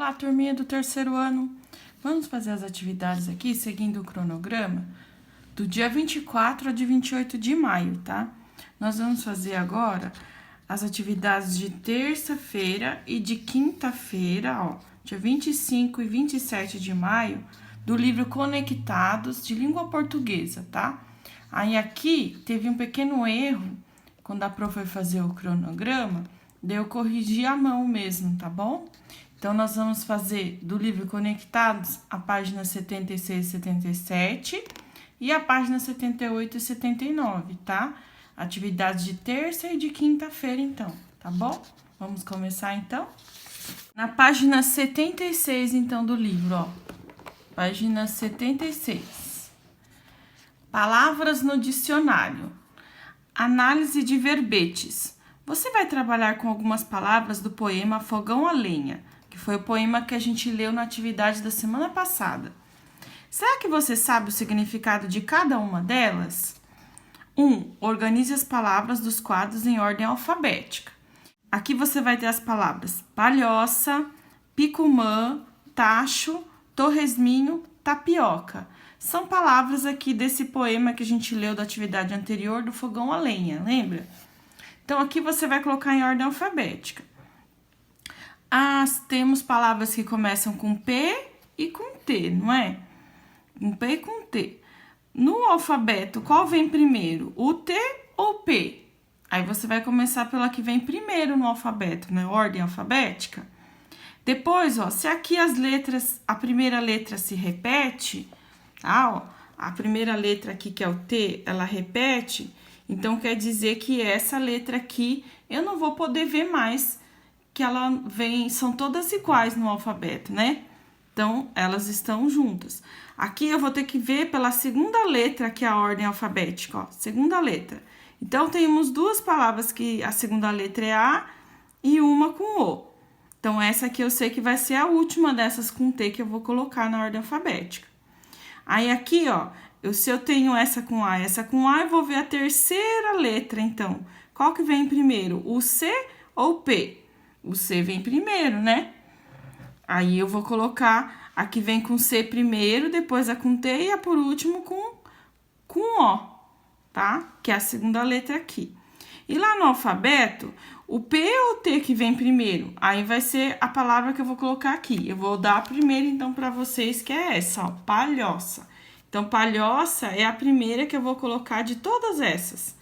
Olá, turminha do terceiro ano. Vamos fazer as atividades aqui, seguindo o cronograma, do dia 24 ao dia 28 de maio, tá? Nós vamos fazer agora as atividades de terça-feira e de quinta-feira, ó, dia 25 e 27 de maio, do livro Conectados, de língua portuguesa, tá? Aí aqui teve um pequeno erro, quando a prof foi fazer o cronograma, daí eu corrigi a mão mesmo, tá bom? Então, nós vamos fazer do livro Conectados a página 76 e 77 e a página 78 e 79, tá? Atividades de terça e de quinta-feira, então, tá bom? Vamos começar, então? Na página 76, então, do livro, ó. Página 76. Palavras no dicionário. Análise de verbetes. Você vai trabalhar com algumas palavras do poema Fogão a Lenha, que foi o poema que a gente leu na atividade da semana passada. Será que você sabe o significado de cada uma delas? 1. Organize as palavras dos quadros em ordem alfabética. Aqui você vai ter as palavras palhoça, picumã, tacho, torresminho, tapioca. São palavras aqui desse poema que a gente leu da atividade anterior do Fogão a Lenha, lembra? Então, aqui você vai colocar em ordem alfabética. Temos palavras que começam com P e com T, não é? Com P e com T. No alfabeto, qual vem primeiro? O T ou o P? Aí você vai começar pela que vem primeiro no alfabeto, né? Ordem alfabética. Depois, ó, se aqui as letras, a primeira letra se repete, tá? Ó, a primeira letra aqui, que é o T, ela repete, então quer dizer que essa letra aqui eu não vou poder ver mais, que ela vem, são todas iguais no alfabeto, né? Então, elas estão juntas. Aqui eu vou ter que ver pela segunda letra, que é a ordem alfabética, ó, segunda letra. Então, temos duas palavras que a segunda letra é A e uma com O. Então, essa aqui eu sei que vai ser a última dessas com T que eu vou colocar na ordem alfabética. Aí, aqui, ó, se eu tenho essa com A, eu vou ver a terceira letra, então. Qual que vem primeiro, o C ou o P? O C vem primeiro, né? Aí eu vou colocar, aqui vem com C primeiro, depois a com T e a por último com O, tá? Que é a segunda letra aqui. E lá no alfabeto, o P ou o T que vem primeiro? Aí vai ser a palavra que eu vou colocar aqui. Eu vou dar a primeira, então, para vocês, que é essa, ó, palhoça. Então, palhoça é a primeira que eu vou colocar de todas essas.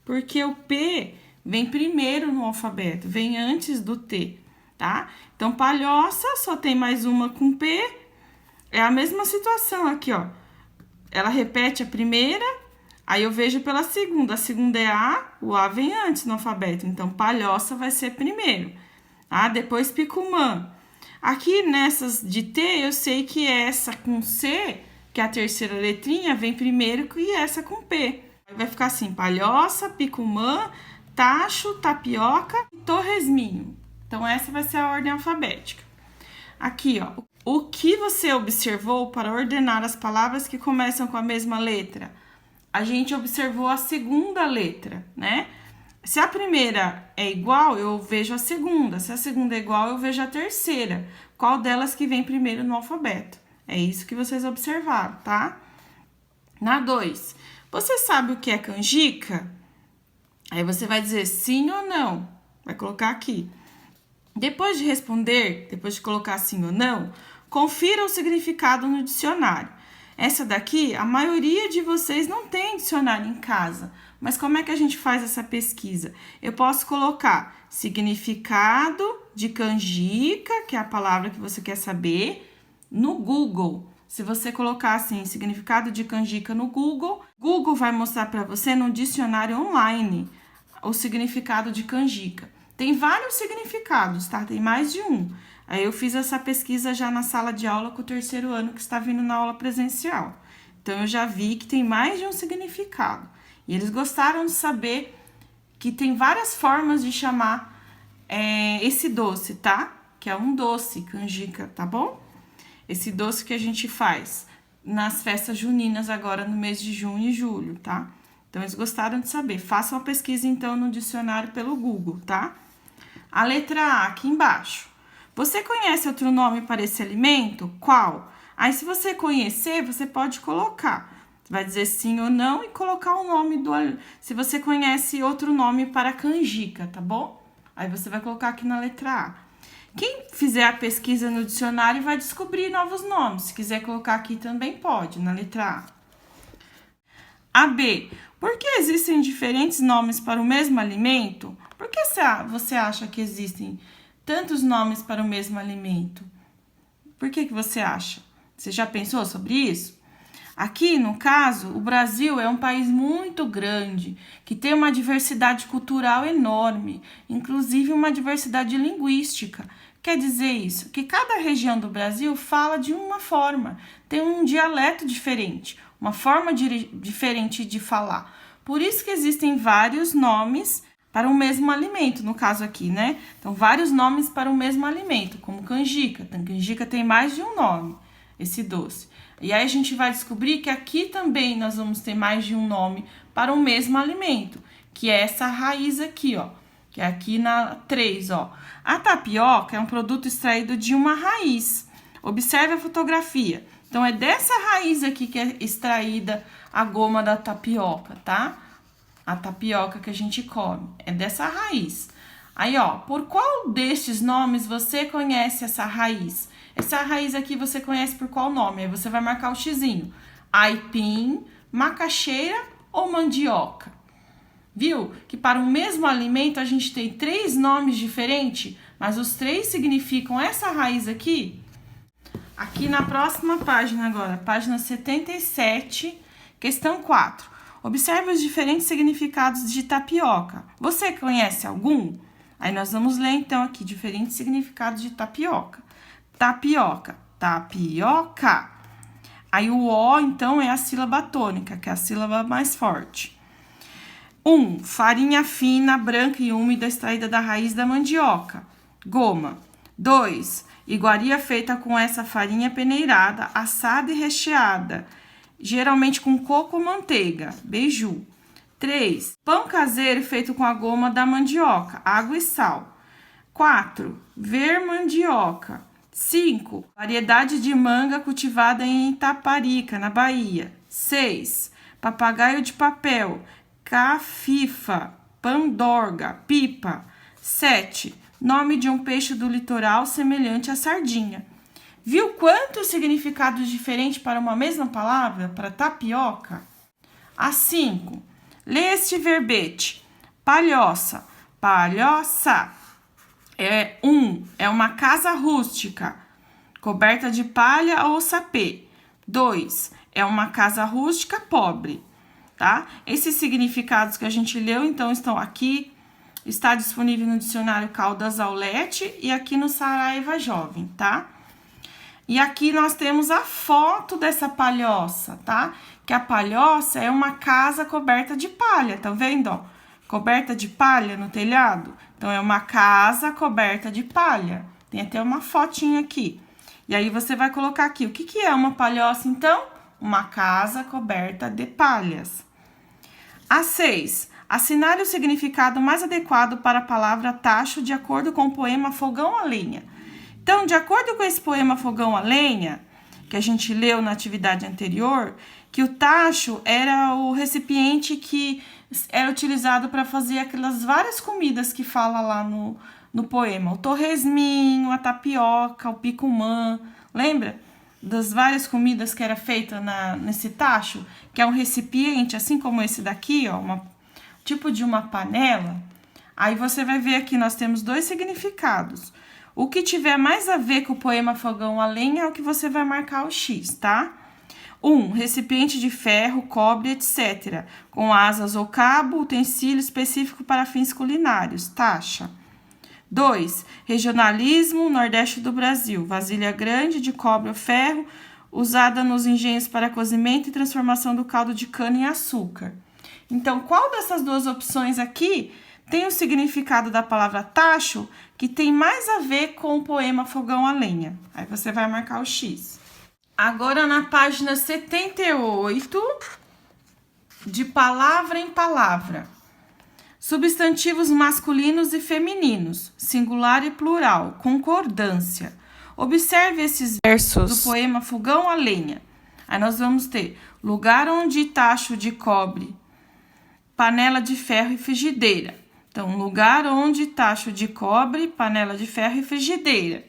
Porque o P vem primeiro no alfabeto, vem antes do T, tá? Então, palhoça, só tem mais uma com P. É a mesma situação aqui, ó. Ela repete a primeira, aí eu vejo pela segunda. A segunda é A, o A vem antes no alfabeto. Então, palhoça vai ser primeiro. Tá? Depois, picumã. Aqui, nessas de T, eu sei que essa com C, que é a terceira letrinha, vem primeiro e essa com P. Vai ficar assim, palhoça, picumã, tacho, tapioca e torresminho. Então, essa vai ser a ordem alfabética. Aqui, ó. O que você observou para ordenar as palavras que começam com a mesma letra? A gente observou a segunda letra, né? Se a primeira é igual, eu vejo a segunda. Se a segunda é igual, eu vejo a terceira. Qual delas que vem primeiro no alfabeto? É isso que vocês observaram, tá? Na 2, você sabe o que é canjica? Aí você vai dizer sim ou não. Vai colocar aqui. Depois de responder, depois de colocar sim ou não, confira o significado no dicionário. Essa daqui, a maioria de vocês não tem dicionário em casa. Mas como é que a gente faz essa pesquisa? Eu posso colocar significado de canjica, que é a palavra que você quer saber, no Google. Se você colocar assim, significado de canjica no Google, Google vai mostrar para você no dicionário online o significado de canjica. Tem vários significados, tá? Tem mais de um. Aí eu fiz essa pesquisa já na sala de aula com o terceiro ano que está vindo na aula presencial. Então, eu já vi que tem mais de um significado. E eles gostaram de saber que tem várias formas de chamar esse doce, tá? Que é um doce, canjica, tá bom? Esse doce que a gente faz nas festas juninas agora no mês de junho e julho, tá? Então, eles gostaram de saber. Façam a pesquisa, então, no dicionário pelo Google, tá? A letra A, aqui embaixo. Você conhece outro nome para esse alimento? Qual? Aí, se você conhecer, você pode colocar. Vai dizer sim ou não e colocar o nome do... Se você conhece outro nome para canjica, tá bom? Aí, você vai colocar aqui na letra A. Quem fizer a pesquisa no dicionário vai descobrir novos nomes. Se quiser colocar aqui também pode, na letra A. A B. Por que existem diferentes nomes para o mesmo alimento? Por que você acha que existem tantos nomes para o mesmo alimento? Por que você acha? Você já pensou sobre isso? Aqui, no caso, o Brasil é um país muito grande, que tem uma diversidade cultural enorme, inclusive uma diversidade linguística. Quer dizer isso? Que cada região do Brasil fala de uma forma, tem um dialeto diferente, uma forma diferente de falar. Por isso que existem vários nomes para o mesmo alimento, no caso aqui, né? Então, vários nomes para o mesmo alimento, como canjica. Canjica tem mais de um nome, esse doce. E aí a gente vai descobrir que aqui também nós vamos ter mais de um nome para o mesmo alimento, que é essa raiz aqui, ó. Que é aqui na 3, ó. A tapioca é um produto extraído de uma raiz. Observe a fotografia. Então, é dessa raiz aqui que é extraída a goma da tapioca, tá? A tapioca que a gente come. É dessa raiz. Aí, ó, por qual destes nomes você conhece essa raiz? Essa raiz aqui você conhece por qual nome? Aí você vai marcar o xizinho. Aipim, macaxeira ou mandioca? Viu? Que para o mesmo alimento a gente tem 3 nomes diferentes, mas os 3 significam essa raiz aqui. Aqui na próxima página agora, página 77, questão 4. Observe os diferentes significados de tapioca. Você conhece algum? Aí nós vamos ler então aqui diferentes significados de tapioca. Tapioca, tapioca. Aí o O, então, é a sílaba tônica, que é a sílaba mais forte. 1. Farinha fina, branca e úmida extraída da raiz da mandioca. Goma. 2. Iguaria feita com essa farinha peneirada, assada e recheada, geralmente com coco ou manteiga. Beiju. 3. Pão caseiro feito com a goma da mandioca, água e sal. 4. Vermandioca. 5. Variedade de manga cultivada em Itaparica, na Bahia. 6. Papagaio de papel, cafifa, pandorga, pipa. 7. Nome de um peixe do litoral semelhante à sardinha. Viu quantos significados diferentes para uma mesma palavra, para tapioca? A 5. Lê este verbete. Palhoça, palhoça. É uma casa rústica, coberta de palha ou sapê. 2, é uma casa rústica pobre, tá? Esses significados que a gente leu, então, estão aqui, está disponível no dicionário Caldas Aulete e aqui no Saraiva Jovem, tá? E aqui nós temos a foto dessa palhoça, tá? Que a palhoça é uma casa coberta de palha, tá vendo, ó? Coberta de palha no telhado. Então, é uma casa coberta de palha. Tem até uma fotinha aqui. E aí, você vai colocar aqui. O que é uma palhoça, então? Uma casa coberta de palhas. A 6. Assinale o significado mais adequado para a palavra tacho de acordo com o poema Fogão a Lenha. Então, de acordo com esse poema Fogão a Lenha, que a gente leu na atividade anterior, que o tacho era o recipiente que era utilizado para fazer aquelas várias comidas que fala lá no poema. O torresminho, a tapioca, o picumã. Lembra das várias comidas que era feita nesse tacho? Que é um recipiente, assim como esse daqui, ó, tipo de uma panela. Aí você vai ver aqui, nós temos 2 significados. O que tiver mais a ver com o poema Fogão a Lenha é o que você vai marcar o X, tá? 1. Recipiente de ferro, cobre, etc. Com asas ou cabo, utensílio específico para fins culinários, taxa. 2. Regionalismo, Nordeste do Brasil. Vasilha grande, de cobre ou ferro, usada nos engenhos para cozimento e transformação do caldo de cana em açúcar. Então, qual dessas 2 opções aqui tem o significado da palavra tacho que tem mais a ver com o poema Fogão a Lenha? Aí você vai marcar o X. Agora, na página 78, de palavra em palavra. Substantivos masculinos e femininos, singular e plural, concordância. Observe esses versos do poema Fogão a Lenha. Aí nós vamos ter lugar onde tacho de cobre, panela de ferro e frigideira. Então, lugar onde tacho de cobre, panela de ferro e frigideira.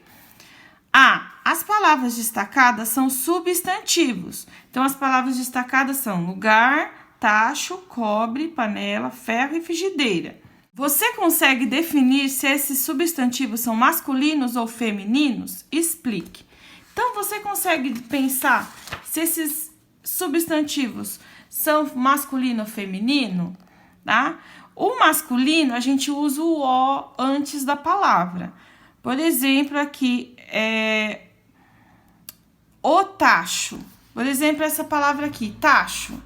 As palavras destacadas são substantivos. Então, as palavras destacadas são lugar, tacho, cobre, panela, ferro e frigideira. Você consegue definir se esses substantivos são masculinos ou femininos? Explique. Então, você consegue pensar se esses substantivos são masculino ou feminino, tá? O masculino, a gente usa o O antes da palavra. Por exemplo, aqui, o tacho. Por exemplo, essa palavra aqui, tacho.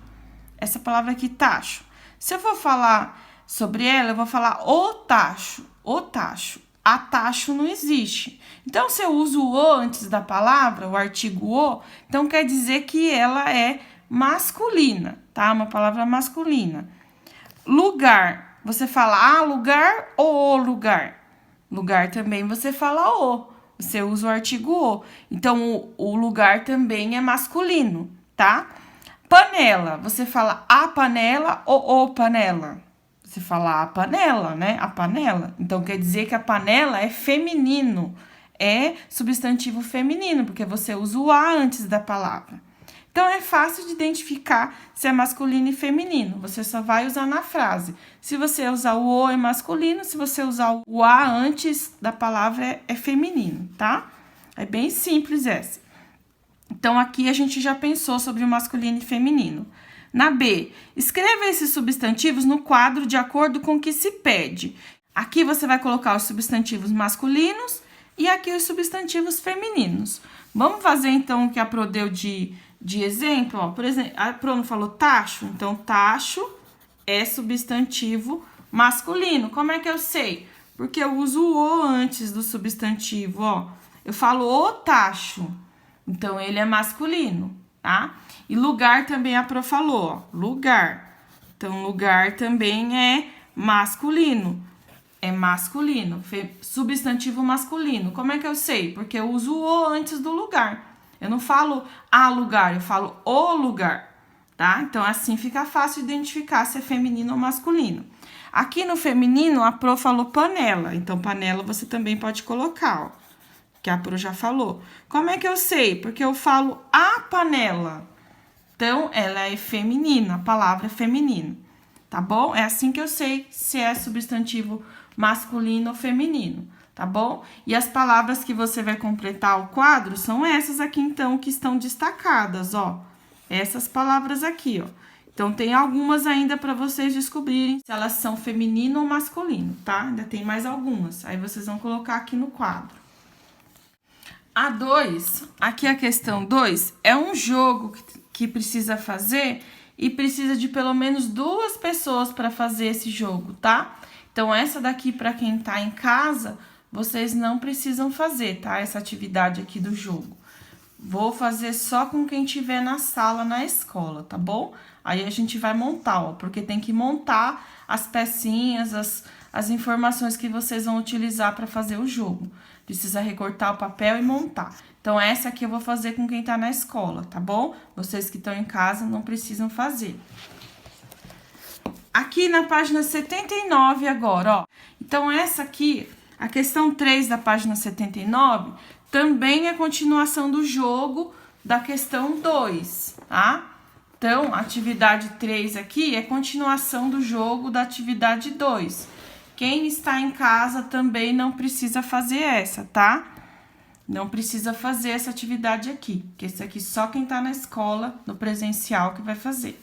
Essa palavra aqui, tacho. Se eu for falar sobre ela, eu vou falar o tacho. O tacho. A tacho não existe. Então, se eu uso o O antes da palavra, o artigo O, então quer dizer que ela é masculina, tá? Uma palavra masculina. Lugar. Você fala lugar ou o lugar? Lugar também você fala o. Você usa o artigo o. Então, o lugar também é masculino, tá? Panela. Você fala a panela ou o panela? Você fala a panela, né? A panela. Então, quer dizer que a panela é feminino. É substantivo feminino, porque você usa o a antes da palavra. Então, é fácil de identificar se é masculino e feminino. Você só vai usar na frase. Se você usar o o é masculino, se você usar o a antes da palavra é feminino, tá? É bem simples essa. Então, aqui a gente já pensou sobre o masculino e feminino. Na B, escreva esses substantivos no quadro de acordo com o que se pede. Aqui você vai colocar os substantivos masculinos e aqui os substantivos femininos. Vamos fazer, então, o que a Pro deu de exemplo, ó. Por exemplo, a Pro não falou tacho? Então, tacho é substantivo masculino. Como é que eu sei? Porque eu uso o o antes do substantivo, ó. Eu falo o tacho. Então, ele é masculino, tá? E lugar também a Pro falou, ó. Lugar. Então, lugar também é masculino. É masculino. Substantivo masculino. Como é que eu sei? Porque eu uso o o antes do lugar. Eu não falo a lugar, eu falo o lugar, tá? Então, assim fica fácil identificar se é feminino ou masculino. Aqui no feminino, a Pro falou panela. Então, panela você também pode colocar, ó. Que a Pro já falou. Como é que eu sei? Porque eu falo a panela. Então, ela é feminina, a palavra é feminino, tá bom? É assim que eu sei se é substantivo masculino ou feminino. Tá bom? E as palavras que você vai completar o quadro são essas aqui, então, que estão destacadas, ó. Essas palavras aqui, ó. Então, tem algumas ainda para vocês descobrirem se elas são feminino ou masculino, tá? Ainda tem mais algumas. Aí, vocês vão colocar aqui no quadro. A 2, aqui a questão 2, é um jogo que precisa fazer e precisa de pelo menos 2 pessoas para fazer esse jogo, tá? Então, essa daqui, para quem tá em casa, vocês não precisam fazer, tá? Essa atividade aqui do jogo. Vou fazer só com quem tiver na sala, na escola, tá bom? Aí a gente vai montar, ó, porque tem que montar as pecinhas, as informações que vocês vão utilizar para fazer o jogo. Precisa recortar o papel e montar. Então, essa aqui eu vou fazer com quem tá na escola, tá bom? Vocês que estão em casa não precisam fazer. Aqui na página 79 agora, ó. Então, essa aqui, a questão 3 da página 79, também é continuação do jogo da questão 2, tá? Então, a atividade 3 aqui é continuação do jogo da atividade 2. Quem está em casa também não precisa fazer essa, tá? Não precisa fazer essa atividade aqui, que esse aqui só quem tá na escola, no presencial, que vai fazer.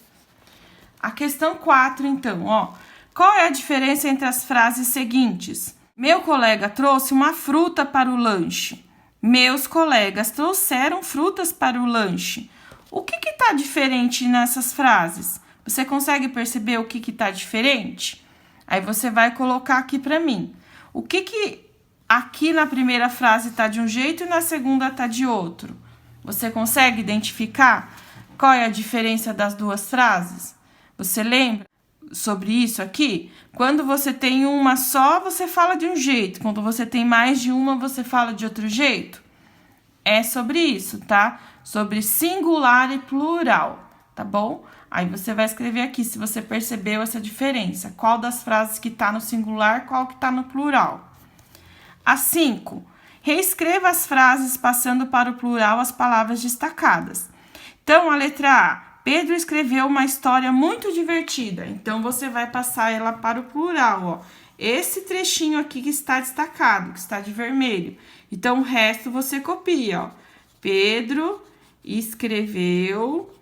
A questão 4, então, ó. Qual é a diferença entre as frases seguintes? Meu colega trouxe uma fruta para o lanche. Meus colegas trouxeram frutas para o lanche. O que tá diferente nessas frases? Você consegue perceber o que tá diferente? Aí você vai colocar aqui para mim. O que aqui na primeira frase tá de um jeito e na segunda tá de outro? Você consegue identificar qual é a diferença das duas frases? Você lembra? sobre isso aqui? Quando você tem uma só, você fala de um jeito. Quando você tem mais de uma, você fala de outro jeito. É sobre isso, tá? Sobre singular e plural, tá bom? Aí você vai escrever aqui se você percebeu essa diferença. Qual das frases que tá no singular, qual que tá no plural. A 5. Reescreva as frases passando para o plural as palavras destacadas. Então, a letra A. Pedro escreveu uma história muito divertida. Então, você vai passar ela para o plural, ó. Esse trechinho aqui que está destacado, que está de vermelho. Então, o resto você copia, ó. Pedro escreveu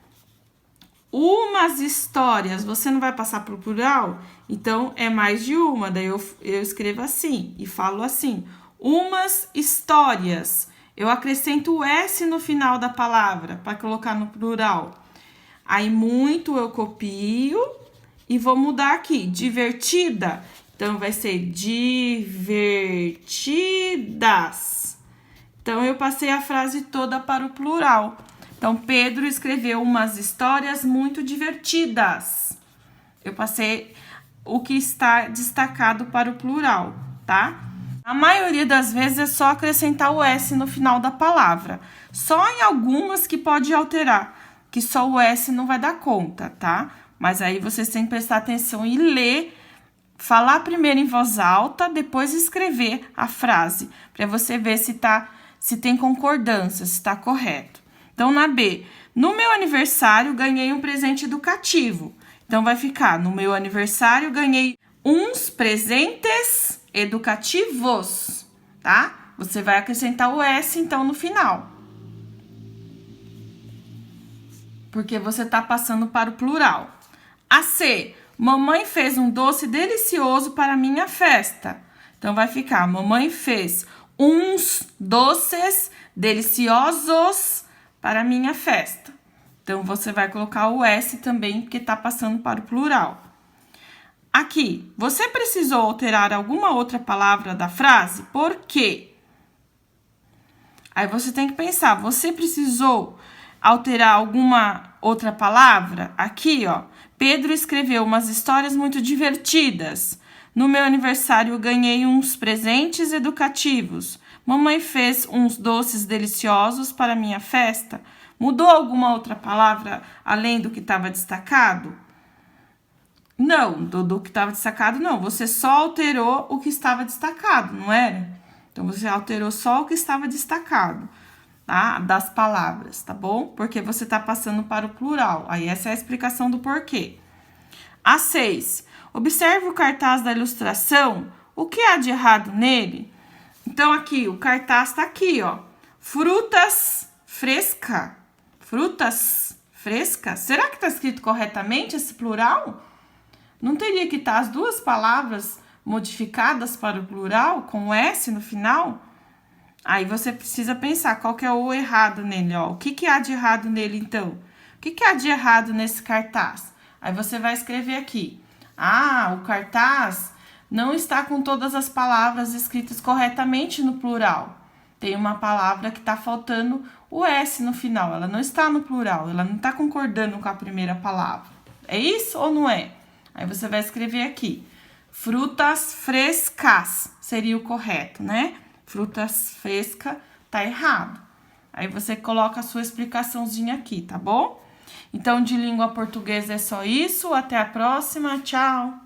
umas histórias. Você não vai passar para o plural? Então, é mais de uma. Daí, eu escrevo assim e falo assim. Umas histórias. Eu acrescento o S no final da palavra para colocar no plural. Aí, muito eu copio e vou mudar aqui. Divertida. Então, vai ser divertidas. Então, eu passei a frase toda para o plural. Então, Pedro escreveu umas histórias muito divertidas. Eu passei o que está destacado para o plural, tá? A maioria das vezes é só acrescentar o S no final da palavra. Só em algumas que pode alterar, que só o S não vai dar conta, tá? Mas aí vocês têm que prestar atenção e ler, falar primeiro em voz alta, depois escrever a frase, para você ver se tem concordância, se está correto. Então, na B, no meu aniversário ganhei um presente educativo. Então, vai ficar, no meu aniversário ganhei uns presentes educativos, tá? Você vai acrescentar o S, então, no final. Porque você tá passando para o plural. A C, mamãe fez um doce delicioso para minha festa. Então, vai ficar, mamãe fez uns doces deliciosos para minha festa. Então, você vai colocar o S também, porque tá passando para o plural. Aqui, você precisou alterar alguma outra palavra da frase? Por quê? Aí você tem que pensar, você precisou alterar alguma outra palavra? Aqui, ó, Pedro escreveu umas histórias muito divertidas. No meu aniversário, eu ganhei uns presentes educativos. Mamãe fez uns doces deliciosos para minha festa. Mudou alguma outra palavra além do que estava destacado? Não, do que estava destacado, não. Você só alterou o que estava destacado, não era? Então, você alterou só o que estava destacado, tá? Das palavras, tá bom? Porque você está passando para o plural. Aí, essa é a explicação do porquê. A 6. Observe o cartaz da ilustração. O que há de errado nele? Então, aqui, o cartaz está aqui, ó. Frutas fresca. Frutas frescas. Será que está escrito corretamente esse plural? Não teria que estar as duas palavras modificadas para o plural, com o S no final? Aí você precisa pensar qual que é o errado nele, ó. O que há de errado nele, então? O que há de errado nesse cartaz? Aí você vai escrever aqui. Ah, o cartaz não está com todas as palavras escritas corretamente no plural. Tem uma palavra que está faltando o S no final. Ela não está no plural, ela não está concordando com a primeira palavra. É isso ou não é? Aí você vai escrever aqui, frutas frescas seria o correto, né? Frutas fresca tá errado. Aí você coloca a sua explicaçãozinha aqui, tá bom? Então, de língua portuguesa é só isso. Até a próxima. Tchau!